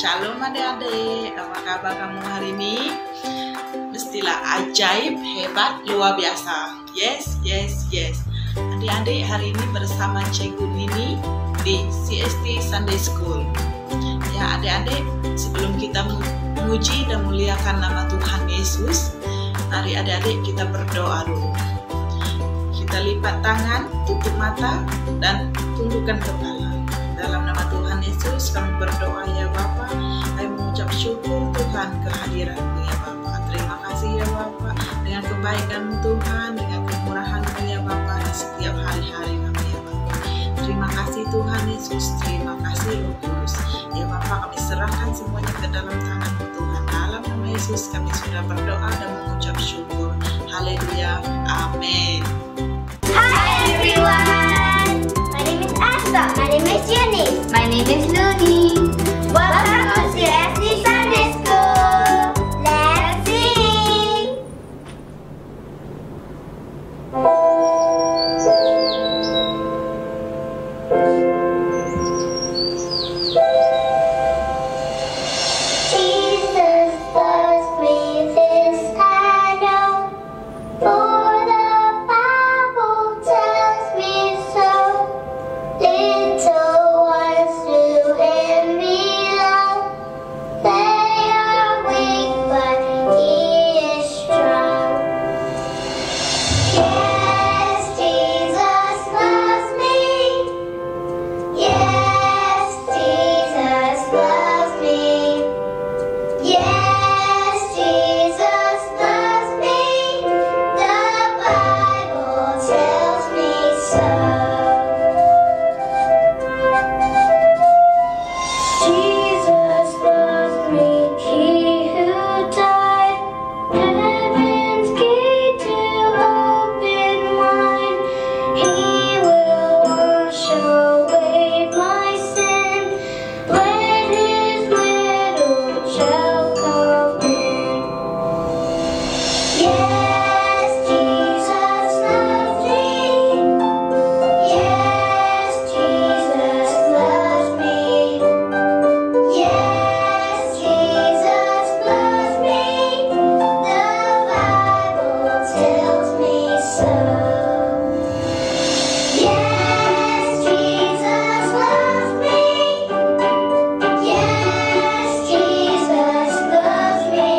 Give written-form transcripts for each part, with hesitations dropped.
Shalom adik-adik, apa kabar kamu hari ini? Mestilah ajaib, hebat, luar biasa. Yes. Adik-adik hari ini bersama Cikgu Nini di CST Sunday School. Ya adik-adik, sebelum kita memuji dan muliakan nama Tuhan Yesus, mari adik-adik kita berdoa dulu. Kita lipat tangan, tutup mata, dan tundukkan kepala. Dalam nama Tuhan Yesus kami berdoa ya Bapa. Kami mengucap syukur Tuhan kehadiran-Mu ya Bapa. Terima kasih ya Bapa dengan kebaikan Tuhan, dengan kemurahan-Mu ya Bapa di setiap hari-hari kami ya Bapa. Terima kasih Tuhan Yesus, terima kasih Roh Kudus. Ya Bapa, kami serahkan semuanya ke dalam tangan-Mu Tuhan. Dalam nama Yesus kami sudah berdoa dan mengucap syukur. Haleluya. Amin. Hi everyone! My name is Asta. My name is Eunice. My name is Luni. Welcome to CST Sunday School. Let's sing! Jesus loves me, this I know. For the Bible tells me so. Little ones do Him belong. They are weak, but He is strong. Yes, Jesus loves me. Yes, Jesus loves me. Yes, Jesus loves me. The Bible tells me so. Jesus loves me, He who died, heaven's gate to open wide. He will wash away my sin when His little child come in. Yes, Jesus loves me. Yes, Jesus loves me. Yes, Jesus loves me. The Bible tells me so. Yes, Jesus loves me. Yes, Jesus loves me.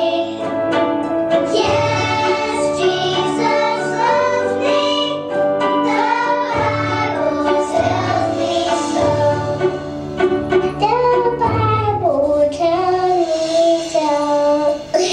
Yes, Jesus loves me. The Bible tells me so. The Bible tells me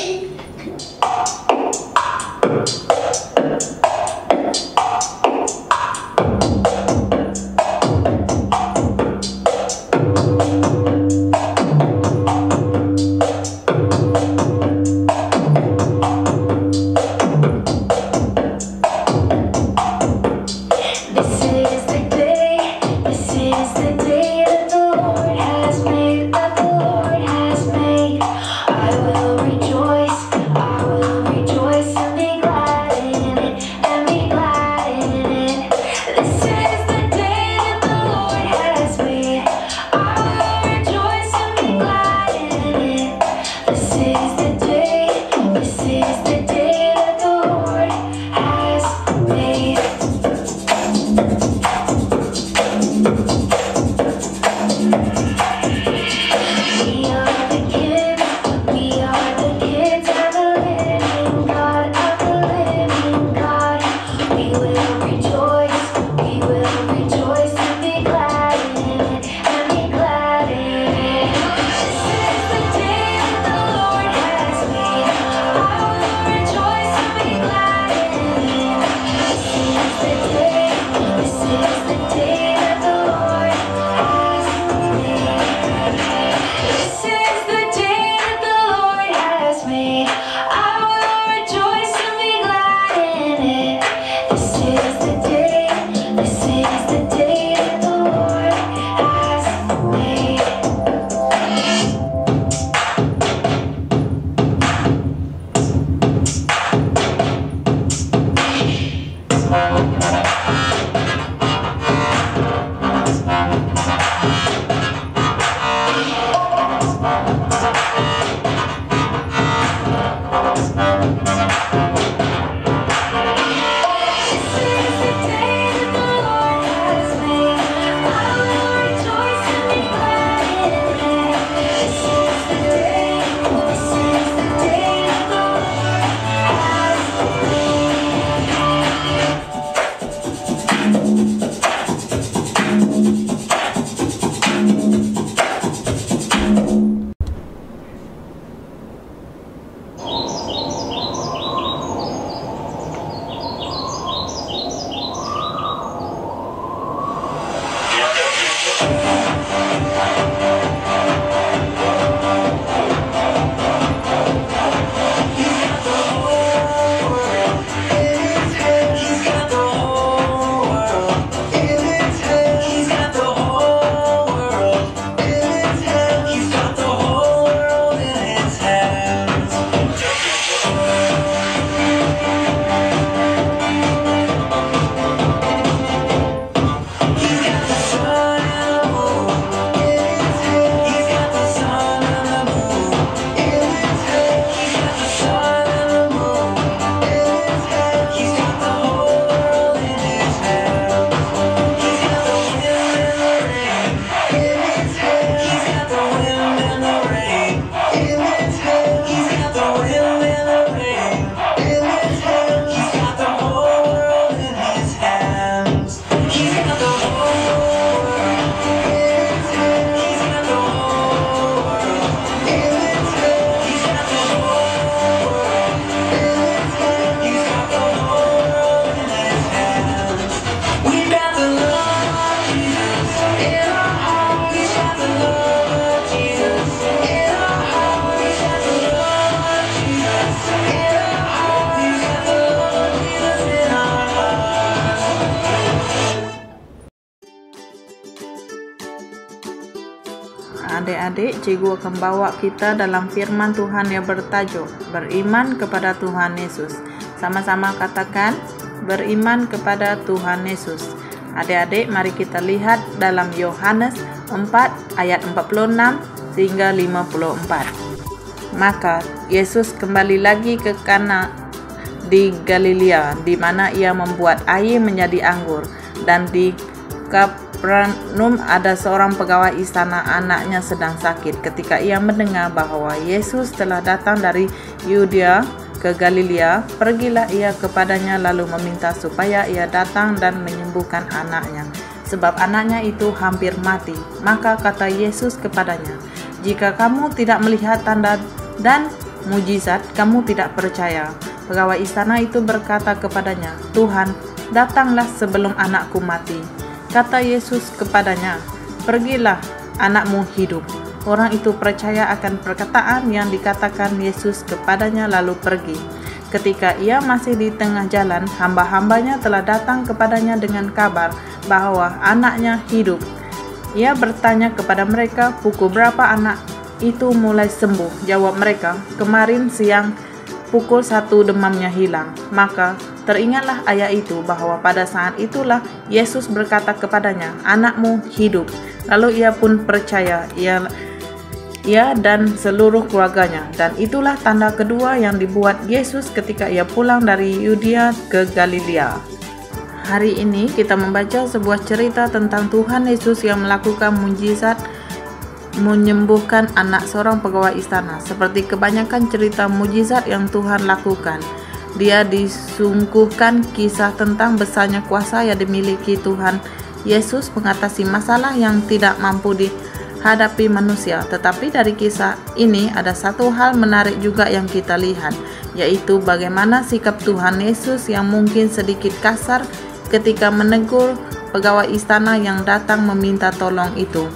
This is the day that the Lord has made, that the Lord has made. I will rejoice and be glad in it, and be glad in it. This is the day that the Lord has made. I will rejoice and be glad in it. This is the day that the Lord has made. We are the kids of the living God, of the living God. We will rejoice and be glad in it, and be glad in it. This is the day that the Lord has made. I will rejoice and be glad in it. This is the day that the Lord has made. This is the day that the Lord has made. I will rejoice and be glad in it. This is the day that the Lord has made. Adik-adik, Cikgu akan bawa kita dalam firman Tuhan yang bertajuk Beriman kepada Tuhan Yesus. Sama-sama katakan, beriman kepada Tuhan Yesus. Adik-adik, mari kita lihat dalam Yohanes 4 ayat 46 hingga 54. Maka Yesus kembali lagi ke Kana di Galilea, di mana ia membuat air menjadi anggur. Dan di Kapernaum ada seorang pegawai istana, anaknya sedang sakit. Ketika ia mendengar bahwa Yesus telah datang dari Yudea ke Galilea, pergilah ia kepadanya lalu meminta supaya ia datang dan menyembuhkan anaknya, sebab anaknya itu hampir mati. Maka kata Yesus kepadanya, "Jika kamu tidak melihat tanda dan mujizat, kamu tidak percaya." Pegawai istana itu berkata kepadanya, "Tuhan, datanglah sebelum anakku mati." Kata Yesus kepadanya, "Pergilah, anakmu hidup." Orang itu percaya akan perkataan yang dikatakan Yesus kepadanya lalu pergi. Ketika ia masih di tengah jalan, hamba-hambanya telah datang kepadanya dengan kabar bahwa anaknya hidup. Ia bertanya kepada mereka, "Pukul berapa anak itu mulai sembuh?" Jawab mereka, "Kemarin siang pukul 1 demamnya hilang." Maka teringatlah ayat itu bahwa pada saat itulah Yesus berkata kepadanya, "Anakmu hidup." Lalu ia pun percaya, ia dan seluruh keluarganya. Dan itulah tanda kedua yang dibuat Yesus ketika ia pulang dari Yudea ke Galilea. Hari ini kita membaca sebuah cerita tentang Tuhan Yesus yang melakukan mujizat menyembuhkan anak seorang pegawai istana. Seperti kebanyakan cerita mujizat yang Tuhan lakukan, dia disungguhkan kisah tentang besarnya kuasa yang dimiliki Tuhan Yesus mengatasi masalah yang tidak mampu dihadapi manusia. Tetapi dari kisah ini ada satu hal menarik juga yang kita lihat, yaitu bagaimana sikap Tuhan Yesus yang mungkin sedikit kasar ketika menegur pegawai istana yang datang meminta tolong itu.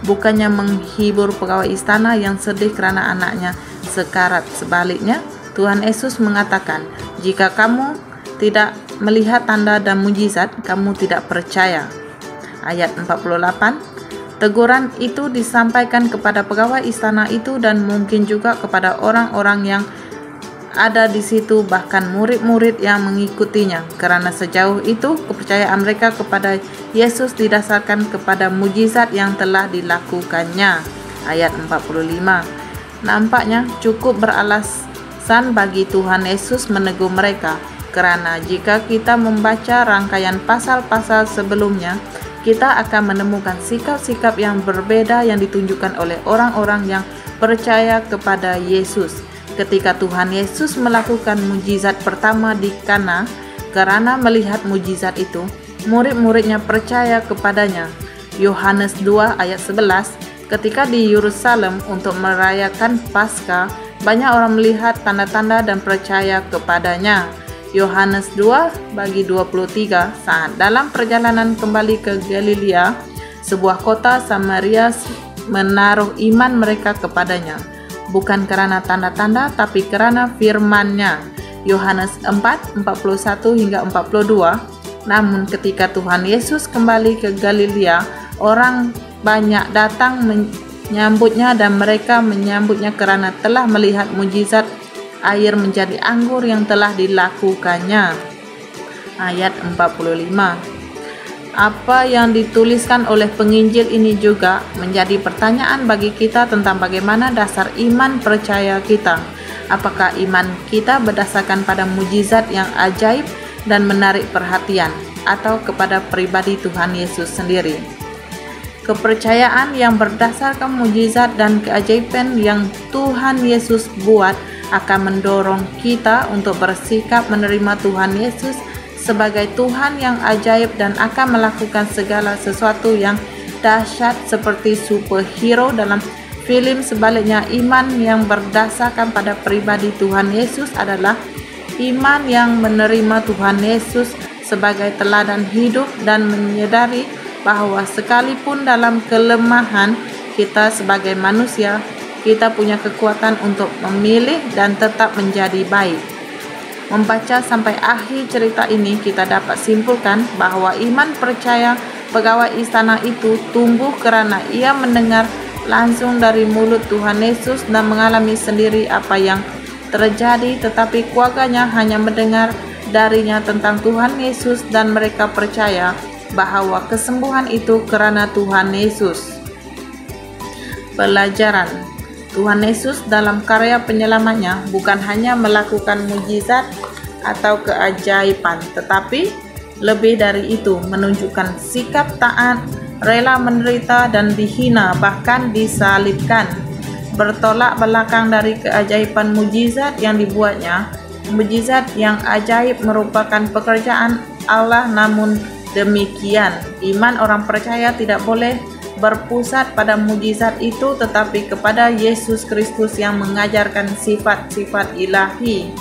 Bukannya menghibur pegawai istana yang sedih karena anaknya sekarat. Sebaliknya, Tuhan Yesus mengatakan, "Jika kamu tidak melihat tanda dan mujizat, kamu tidak percaya." Ayat 48, teguran itu disampaikan kepada pegawai istana itu dan mungkin juga kepada orang-orang yang ada di situ, bahkan murid-murid yang mengikutinya, karena sejauh itu kepercayaan mereka kepada Yesus didasarkan kepada mujizat yang telah dilakukannya. Ayat 45, nampaknya cukup beralasan bagi Tuhan Yesus menegur mereka, karena jika kita membaca rangkaian pasal-pasal sebelumnya, kita akan menemukan sikap-sikap yang berbeda yang ditunjukkan oleh orang-orang yang percaya kepada Yesus. Ketika Tuhan Yesus melakukan mujizat pertama di Kana, karena melihat mujizat itu, murid-muridnya percaya kepadanya. Yohanes 2 ayat 11, ketika di Yerusalem untuk merayakan Paskah, banyak orang melihat tanda-tanda dan percaya kepadanya. Yohanes 2 bagi 23, saat dalam perjalanan kembali ke Galilea, sebuah kota Samaria menaruh iman mereka kepadanya. Bukan karena tanda-tanda, tapi karena firman-Nya. Yohanes 4, 41 hingga 42. Namun ketika Tuhan Yesus kembali ke Galilea, orang banyak datang menyambutnya dan mereka menyambutnya karena telah melihat mujizat air menjadi anggur yang telah dilakukannya. Ayat 45. Apa yang dituliskan oleh penginjil ini juga menjadi pertanyaan bagi kita tentang bagaimana dasar iman percaya kita. Apakah iman kita berdasarkan pada mujizat yang ajaib dan menarik perhatian, atau kepada pribadi Tuhan Yesus sendiri? Kepercayaan yang berdasarkan mujizat dan keajaiban yang Tuhan Yesus buat akan mendorong kita untuk bersikap menerima Tuhan Yesus sebagai Tuhan yang ajaib dan akan melakukan segala sesuatu yang dahsyat seperti superhero dalam film. Sebaliknya, iman yang berdasarkan pada pribadi Tuhan Yesus adalah iman yang menerima Tuhan Yesus sebagai teladan hidup dan menyadari bahwa sekalipun dalam kelemahan kita sebagai manusia, kita punya kekuatan untuk memilih dan tetap menjadi baik. Membaca sampai akhir cerita ini, kita dapat simpulkan bahwa iman percaya pegawai istana itu tumbuh karena ia mendengar langsung dari mulut Tuhan Yesus dan mengalami sendiri apa yang terjadi, tetapi keluarganya hanya mendengar darinya tentang Tuhan Yesus dan mereka percaya bahwa kesembuhan itu karena Tuhan Yesus. Pelajaran: Tuhan Yesus dalam karya penyelamatnya bukan hanya melakukan mujizat atau keajaiban, tetapi lebih dari itu menunjukkan sikap taat, rela menderita dan dihina, bahkan disalibkan. Bertolak belakang dari keajaiban mujizat yang dibuatnya, mujizat yang ajaib merupakan pekerjaan Allah, namun demikian iman orang percaya tidak boleh berpusat pada mujizat itu, tetapi kepada Yesus Kristus yang mengajarkan sifat-sifat ilahi.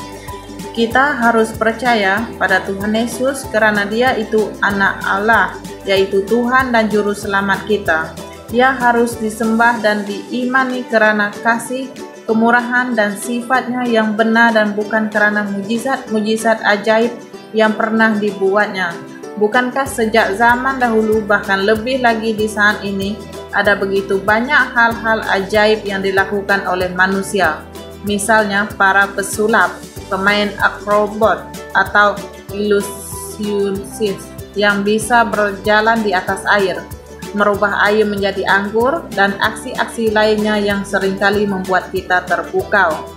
Kita harus percaya pada Tuhan Yesus karena Dia itu anak Allah, yaitu Tuhan dan Juru Selamat kita. Dia harus disembah dan diimani karena kasih, kemurahan, dan sifatnya yang benar dan bukan karena mujizat-mujizat ajaib yang pernah dibuatnya. Bukankah sejak zaman dahulu, bahkan lebih lagi di saat ini, ada begitu banyak hal-hal ajaib yang dilakukan oleh manusia? Misalnya para pesulap, pemain akrobat, atau ilusionis yang bisa berjalan di atas air, merubah air menjadi anggur, dan aksi-aksi lainnya yang seringkali membuat kita terpukau.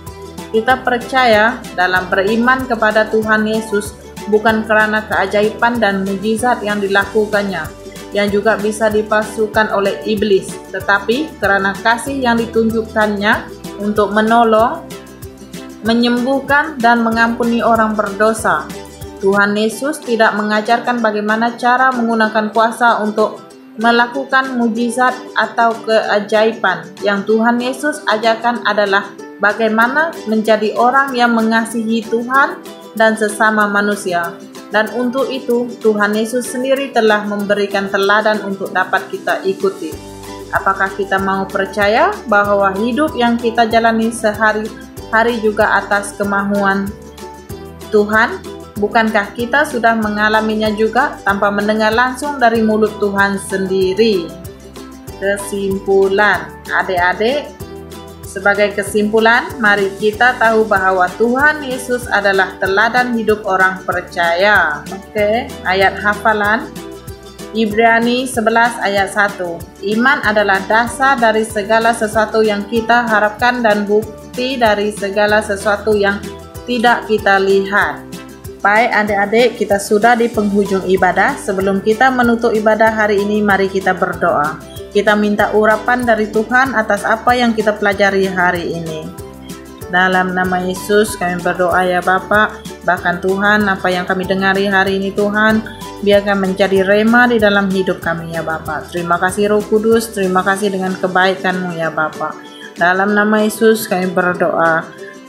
Kita percaya dalam beriman kepada Tuhan Yesus bukan karena keajaiban dan mujizat yang dilakukannya, yang juga bisa dipalsukan oleh iblis, tetapi karena kasih yang ditunjukkannya untuk menolong, menyembuhkan, dan mengampuni orang berdosa. Tuhan Yesus tidak mengajarkan bagaimana cara menggunakan kuasa untuk melakukan mujizat atau keajaiban. Yang Tuhan Yesus ajarkan adalah bagaimana menjadi orang yang mengasihi Tuhan dan sesama manusia. Dan untuk itu, Tuhan Yesus sendiri telah memberikan teladan untuk dapat kita ikuti. Apakah kita mau percaya bahwa hidup yang kita jalani sehari-hari juga atas kemauan Tuhan? Bukankah kita sudah mengalaminya juga tanpa mendengar langsung dari mulut Tuhan sendiri? Kesimpulan, adik-adik, sebagai kesimpulan, mari kita tahu bahwa Tuhan Yesus adalah teladan hidup orang percaya. Oke, ayat hafalan Ibrani 11 ayat 1. Iman adalah dasar dari segala sesuatu yang kita harapkan dan bukti dari segala sesuatu yang tidak kita lihat. Baik adik-adik, kita sudah di penghujung ibadah. Sebelum kita menutup ibadah hari ini, mari kita berdoa. Kita minta urapan dari Tuhan atas apa yang kita pelajari hari ini. Dalam nama Yesus kami berdoa ya Bapa. Bahkan Tuhan, apa yang kami dengari hari ini Tuhan, biarkan menjadi rema di dalam hidup kami ya Bapa. Terima kasih Roh Kudus, terima kasih dengan kebaikan-Mu ya Bapa. Dalam nama Yesus kami berdoa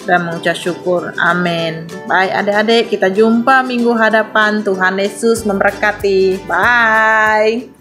dan mengucap syukur. Amin. Baik adik-adik, kita jumpa minggu hadapan. Tuhan Yesus memberkati. Bye.